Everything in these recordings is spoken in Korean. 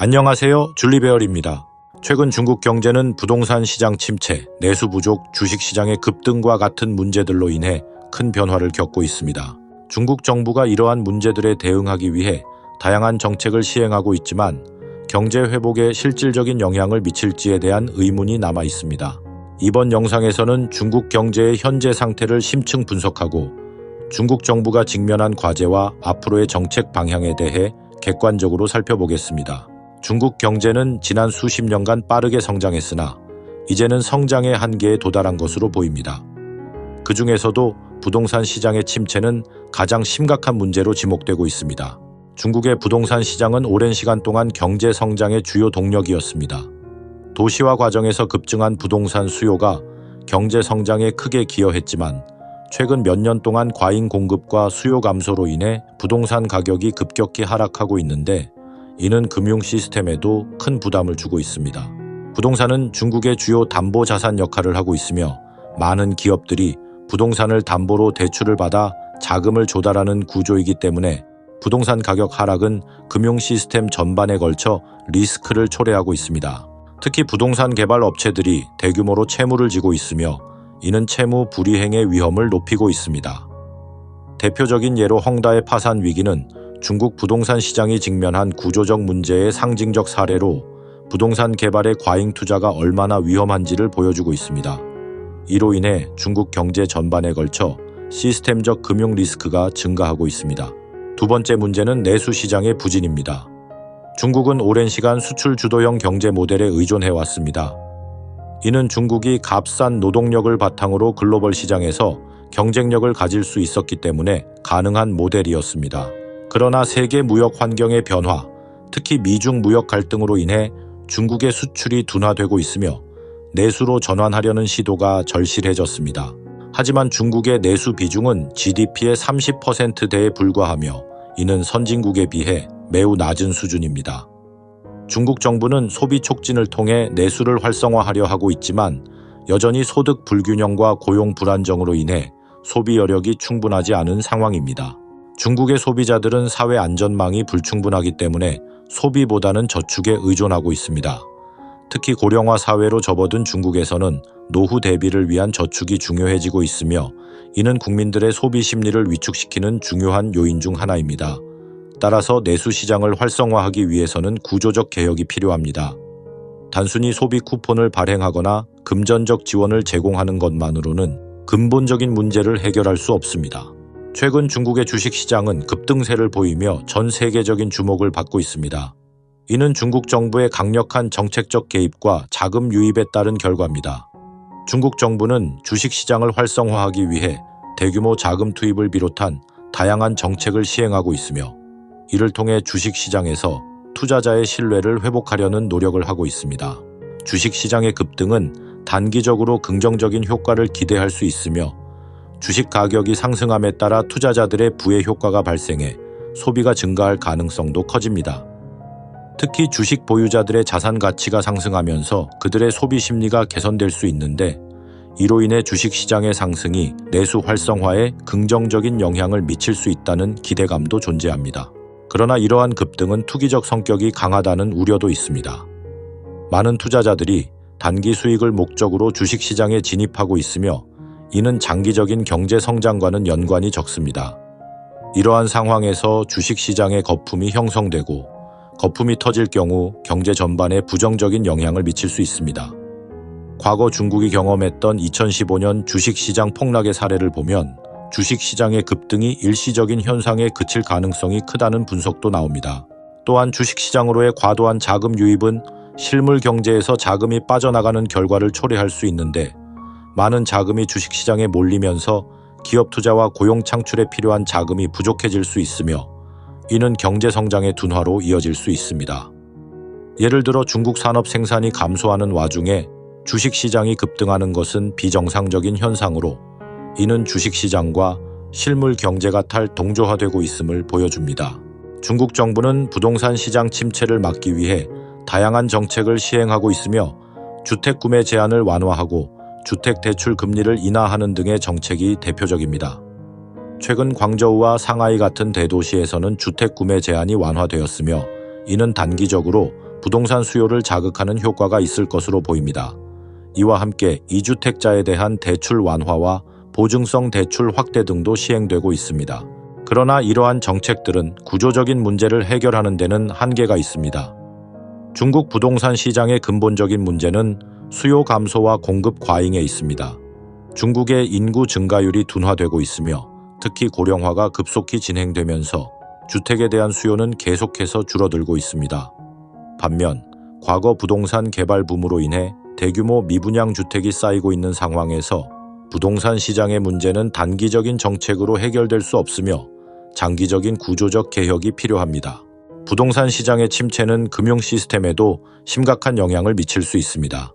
안녕하세요. 줄리베어입니다. 최근 중국 경제는 부동산 시장 침체, 내수 부족, 주식시장의 급등과 같은 문제들로 인해 큰 변화를 겪고 있습니다. 중국 정부가 이러한 문제들에 대응하기 위해 다양한 정책을 시행하고 있지만 경제 회복에 실질적인 영향을 미칠지에 대한 의문이 남아 있습니다. 이번 영상에서는 중국 경제의 현재 상태를 심층 분석하고 중국 정부가 직면한 과제와 앞으로의 정책 방향에 대해 객관적으로 살펴보겠습니다. 중국 경제는 지난 수십 년간 빠르게 성장했으나 이제는 성장의 한계에 도달한 것으로 보입니다. 그 중에서도 부동산 시장의 침체는 가장 심각한 문제로 지목되고 있습니다. 중국의 부동산 시장은 오랜 시간 동안 경제 성장의 주요 동력이었습니다. 도시화 과정에서 급증한 부동산 수요가 경제 성장에 크게 기여했지만 최근 몇 년 동안 과잉 공급과 수요 감소로 인해 부동산 가격이 급격히 하락하고 있는데 이는 금융 시스템에도 큰 부담을 주고 있습니다. 부동산은 중국의 주요 담보 자산 역할을 하고 있으며 많은 기업들이 부동산을 담보로 대출을 받아 자금을 조달하는 구조이기 때문에 부동산 가격 하락은 금융 시스템 전반에 걸쳐 리스크를 초래하고 있습니다. 특히 부동산 개발 업체들이 대규모로 채무를 지고 있으며 이는 채무 불이행의 위험을 높이고 있습니다. 대표적인 예로 헝다의 파산 위기는 중국 부동산 시장이 직면한 구조적 문제의 상징적 사례로 부동산 개발의 과잉 투자가 얼마나 위험한지를 보여주고 있습니다. 이로 인해 중국 경제 전반에 걸쳐 시스템적 금융 리스크가 증가하고 있습니다. 두 번째 문제는 내수 시장의 부진입니다. 중국은 오랜 시간 수출 주도형 경제 모델에 의존해왔습니다. 이는 중국이 값싼 노동력을 바탕으로 글로벌 시장에서 경쟁력을 가질 수 있었기 때문에 가능한 모델이었습니다. 그러나 세계 무역 환경의 변화, 특히 미중 무역 갈등으로 인해 중국의 수출이 둔화되고 있으며 내수로 전환하려는 시도가 절실해졌습니다. 하지만 중국의 내수 비중은 GDP의 30%대에 불과하며 이는 선진국에 비해 매우 낮은 수준입니다. 중국 정부는 소비 촉진을 통해 내수를 활성화하려 하고 있지만 여전히 소득 불균형과 고용 불안정으로 인해 소비 여력이 충분하지 않은 상황입니다. 중국의 소비자들은 사회 안전망이 불충분하기 때문에 소비보다는 저축에 의존하고 있습니다. 특히 고령화 사회로 접어든 중국에서는 노후 대비를 위한 저축이 중요해지고 있으며 이는 국민들의 소비 심리를 위축시키는 중요한 요인 중 하나입니다. 따라서 내수 시장을 활성화하기 위해서는 구조적 개혁이 필요합니다. 단순히 소비 쿠폰을 발행하거나 금전적 지원을 제공하는 것만으로는 근본적인 문제를 해결할 수 없습니다. 최근 중국의 주식시장은 급등세를 보이며 전 세계적인 주목을 받고 있습니다. 이는 중국 정부의 강력한 정책적 개입과 자금 유입에 따른 결과입니다. 중국 정부는 주식시장을 활성화하기 위해 대규모 자금 투입을 비롯한 다양한 정책을 시행하고 있으며 이를 통해 주식시장에서 투자자의 신뢰를 회복하려는 노력을 하고 있습니다. 주식시장의 급등은 단기적으로 긍정적인 효과를 기대할 수 있으며 주식 가격이 상승함에 따라 투자자들의 부의 효과가 발생해 소비가 증가할 가능성도 커집니다. 특히 주식 보유자들의 자산 가치가 상승하면서 그들의 소비 심리가 개선될 수 있는데 이로 인해 주식시장의 상승이 내수 활성화에 긍정적인 영향을 미칠 수 있다는 기대감도 존재합니다. 그러나 이러한 급등은 투기적 성격이 강하다는 우려도 있습니다. 많은 투자자들이 단기 수익을 목적으로 주식시장에 진입하고 있으며 이는 장기적인 경제 성장과는 연관이 적습니다. 이러한 상황에서 주식시장의 거품이 형성되고 거품이 터질 경우 경제 전반에 부정적인 영향을 미칠 수 있습니다. 과거 중국이 경험했던 2015년 주식시장 폭락의 사례를 보면 주식시장의 급등이 일시적인 현상에 그칠 가능성이 크다는 분석도 나옵니다. 또한 주식시장으로의 과도한 자금 유입은 실물 경제에서 자금이 빠져나가는 결과를 초래할 수 있는데 많은 자금이 주식시장에 몰리면서 기업 투자와 고용 창출에 필요한 자금이 부족해질 수 있으며 이는 경제 성장의 둔화로 이어질 수 있습니다. 예를 들어 중국 산업 생산이 감소하는 와중에 주식시장이 급등하는 것은 비정상적인 현상으로 이는 주식시장과 실물 경제가 동조화되고 있음을 보여줍니다. 중국 정부는 부동산 시장 침체를 막기 위해 다양한 정책을 시행하고 있으며 주택 구매 제한을 완화하고 주택 대출 금리를 인하하는 등의 정책이 대표적입니다. 최근 광저우와 상하이 같은 대도시에서는 주택 구매 제한이 완화되었으며 이는 단기적으로 부동산 수요를 자극하는 효과가 있을 것으로 보입니다. 이와 함께 2주택자에 대한 대출 완화와 보증성 대출 확대 등도 시행되고 있습니다. 그러나 이러한 정책들은 구조적인 문제를 해결하는 데는 한계가 있습니다. 중국 부동산 시장의 근본적인 문제는 수요 감소와 공급 과잉에 있습니다. 중국의 인구 증가율이 둔화되고 있으며 특히 고령화가 급속히 진행되면서 주택에 대한 수요는 계속해서 줄어들고 있습니다. 반면 과거 부동산 개발 붐으로 인해 대규모 미분양 주택이 쌓이고 있는 상황에서 부동산 시장의 문제는 단기적인 정책으로 해결될 수 없으며 장기적인 구조적 개혁이 필요합니다. 부동산 시장의 침체는 금융 시스템에도 심각한 영향을 미칠 수 있습니다.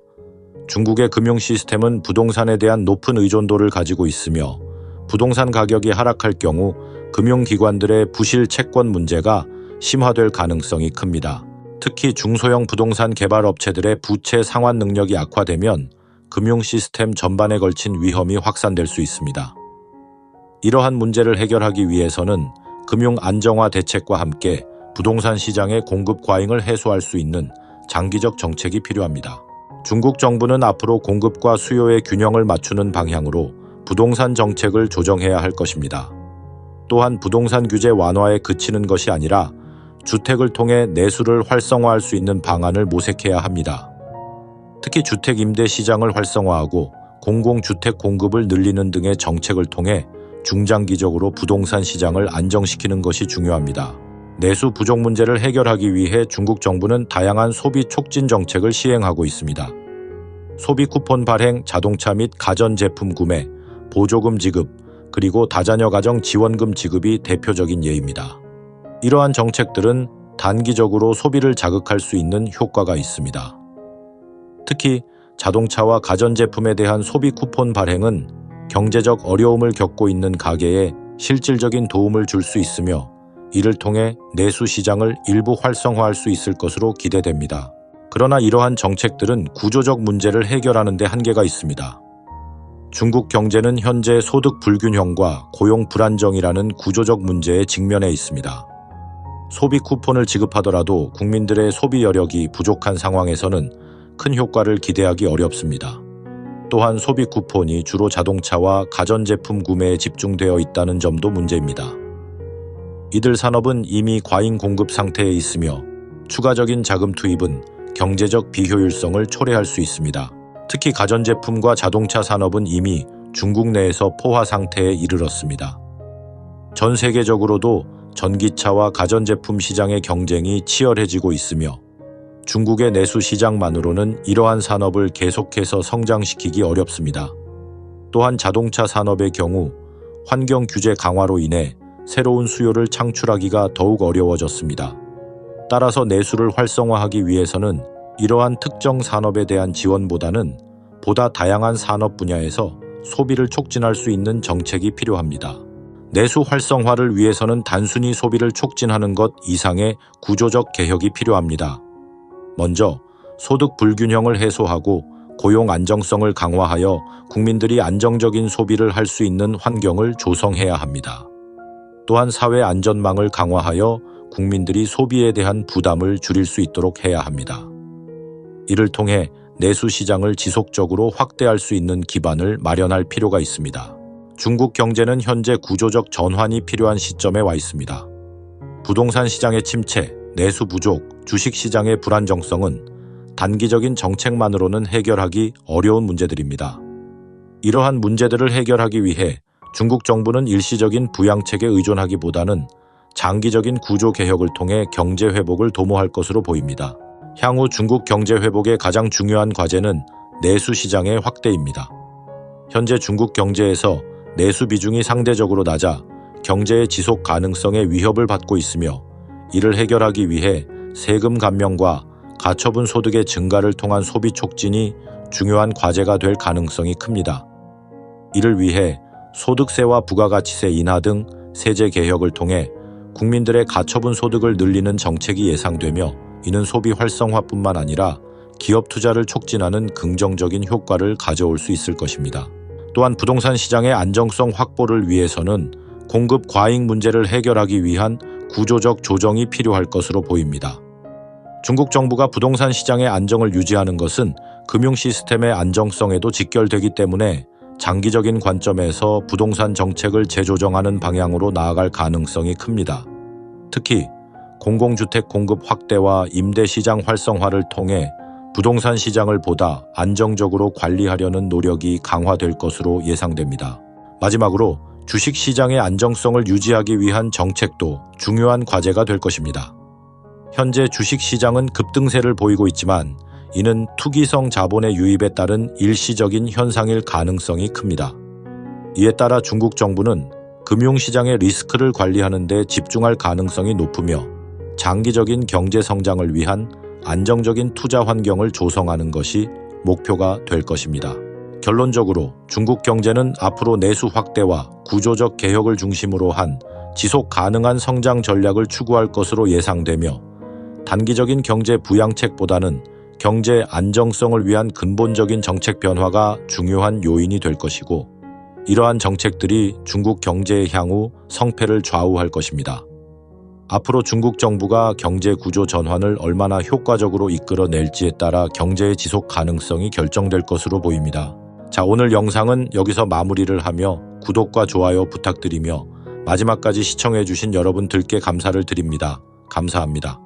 중국의 금융 시스템은 부동산에 대한 높은 의존도를 가지고 있으며 부동산 가격이 하락할 경우 금융기관들의 부실 채권 문제가 심화될 가능성이 큽니다. 특히 중소형 부동산 개발 업체들의 부채 상환 능력이 악화되면 금융 시스템 전반에 걸친 위험이 확산될 수 있습니다. 이러한 문제를 해결하기 위해서는 금융 안정화 대책과 함께 부동산 시장의 공급 과잉을 해소할 수 있는 장기적 정책이 필요합니다. 중국 정부는 앞으로 공급과 수요의 균형을 맞추는 방향으로 부동산 정책을 조정해야 할 것입니다. 또한 부동산 규제 완화에 그치는 것이 아니라 주택을 통해 내수를 활성화할 수 있는 방안을 모색해야 합니다. 특히 주택 임대 시장을 활성화하고 공공주택 공급을 늘리는 등의 정책을 통해 중장기적으로 부동산 시장을 안정시키는 것이 중요합니다. 내수 부족 문제를 해결하기 위해 중국 정부는 다양한 소비 촉진 정책을 시행하고 있습니다. 소비 쿠폰 발행, 자동차 및 가전제품 구매, 보조금 지급, 그리고 다자녀 가정 지원금 지급이 대표적인 예입니다. 이러한 정책들은 단기적으로 소비를 자극할 수 있는 효과가 있습니다. 특히 자동차와 가전제품에 대한 소비 쿠폰 발행은 경제적 어려움을 겪고 있는 가게에 실질적인 도움을 줄 수 있으며 이를 통해 내수 시장을 일부 활성화할 수 있을 것으로 기대됩니다. 그러나 이러한 정책들은 구조적 문제를 해결하는 데 한계가 있습니다. 중국 경제는 현재 소득 불균형과 고용 불안정이라는 구조적 문제에 직면해 있습니다. 소비 쿠폰을 지급하더라도 국민들의 소비 여력이 부족한 상황에서는 큰 효과를 기대하기 어렵습니다. 또한 소비 쿠폰이 주로 자동차와 가전제품 구매에 집중되어 있다는 점도 문제입니다. 이들 산업은 이미 과잉 공급 상태에 있으며 추가적인 자금 투입은 경제적 비효율성을 초래할 수 있습니다. 특히 가전제품과 자동차 산업은 이미 중국 내에서 포화 상태에 이르렀습니다. 전 세계적으로도 전기차와 가전제품 시장의 경쟁이 치열해지고 있으며 중국의 내수 시장만으로는 이러한 산업을 계속해서 성장시키기 어렵습니다. 또한 자동차 산업의 경우 환경 규제 강화로 인해 새로운 수요를 창출하기가 더욱 어려워졌습니다. 따라서 내수를 활성화하기 위해서는 이러한 특정 산업에 대한 지원보다는 보다 다양한 산업 분야에서 소비를 촉진할 수 있는 정책이 필요합니다. 내수 활성화를 위해서는 단순히 소비를 촉진하는 것 이상의 구조적 개혁이 필요합니다. 먼저 소득 불균형을 해소하고 고용 안정성을 강화하여 국민들이 안정적인 소비를 할 수 있는 환경을 조성해야 합니다. 또한 사회 안전망을 강화하여 국민들이 소비에 대한 부담을 줄일 수 있도록 해야 합니다. 이를 통해 내수 시장을 지속적으로 확대할 수 있는 기반을 마련할 필요가 있습니다. 중국 경제는 현재 구조적 전환이 필요한 시점에 와 있습니다. 부동산 시장의 침체, 내수 부족, 주식 시장의 불안정성은 단기적인 정책만으로는 해결하기 어려운 문제들입니다. 이러한 문제들을 해결하기 위해 중국 정부는 일시적인 부양책에 의존하기보다는 장기적인 구조 개혁을 통해 경제 회복을 도모할 것으로 보입니다. 향후 중국 경제 회복의 가장 중요한 과제는 내수 시장의 확대입니다. 현재 중국 경제에서 내수 비중이 상대적으로 낮아 경제의 지속 가능성에 위협을 받고 있으며 이를 해결하기 위해 세금 감면과 가처분 소득의 증가를 통한 소비 촉진이 중요한 과제가 될 가능성이 큽니다. 이를 위해 소득세와 부가가치세 인하 등 세제 개혁을 통해 국민들의 가처분 소득을 늘리는 정책이 예상되며 이는 소비 활성화뿐만 아니라 기업 투자를 촉진하는 긍정적인 효과를 가져올 수 있을 것입니다. 또한 부동산 시장의 안정성 확보를 위해서는 공급 과잉 문제를 해결하기 위한 구조적 조정이 필요할 것으로 보입니다. 중국 정부가 부동산 시장의 안정을 유지하는 것은 금융 시스템의 안정성에도 직결되기 때문에 장기적인 관점에서 부동산 정책을 재조정하는 방향으로 나아갈 가능성이 큽니다. 특히 공공주택 공급 확대와 임대 시장 활성화를 통해 부동산 시장을 보다 안정적으로 관리하려는 노력이 강화될 것으로 예상됩니다. 마지막으로 주식 시장의 안정성을 유지하기 위한 정책도 중요한 과제가 될 것입니다. 현재 주식 시장은 급등세를 보이고 있지만 이는 투기성 자본의 유입에 따른 일시적인 현상일 가능성이 큽니다. 이에 따라 중국 정부는 금융시장의 리스크를 관리하는 데 집중할 가능성이 높으며 장기적인 경제 성장을 위한 안정적인 투자 환경을 조성하는 것이 목표가 될 것입니다. 결론적으로 중국 경제는 앞으로 내수 확대와 구조적 개혁을 중심으로 한 지속 가능한 성장 전략을 추구할 것으로 예상되며 단기적인 경제 부양책보다는 경제 안정성을 위한 근본적인 정책 변화가 중요한 요인이 될 것이고 이러한 정책들이 중국 경제의 향후 성패를 좌우할 것입니다. 앞으로 중국 정부가 경제 구조 전환을 얼마나 효과적으로 이끌어낼지에 따라 경제의 지속 가능성이 결정될 것으로 보입니다. 자, 오늘 영상은 여기서 마무리를 하며 구독과 좋아요 부탁드리며 마지막까지 시청해주신 여러분들께 감사를 드립니다. 감사합니다.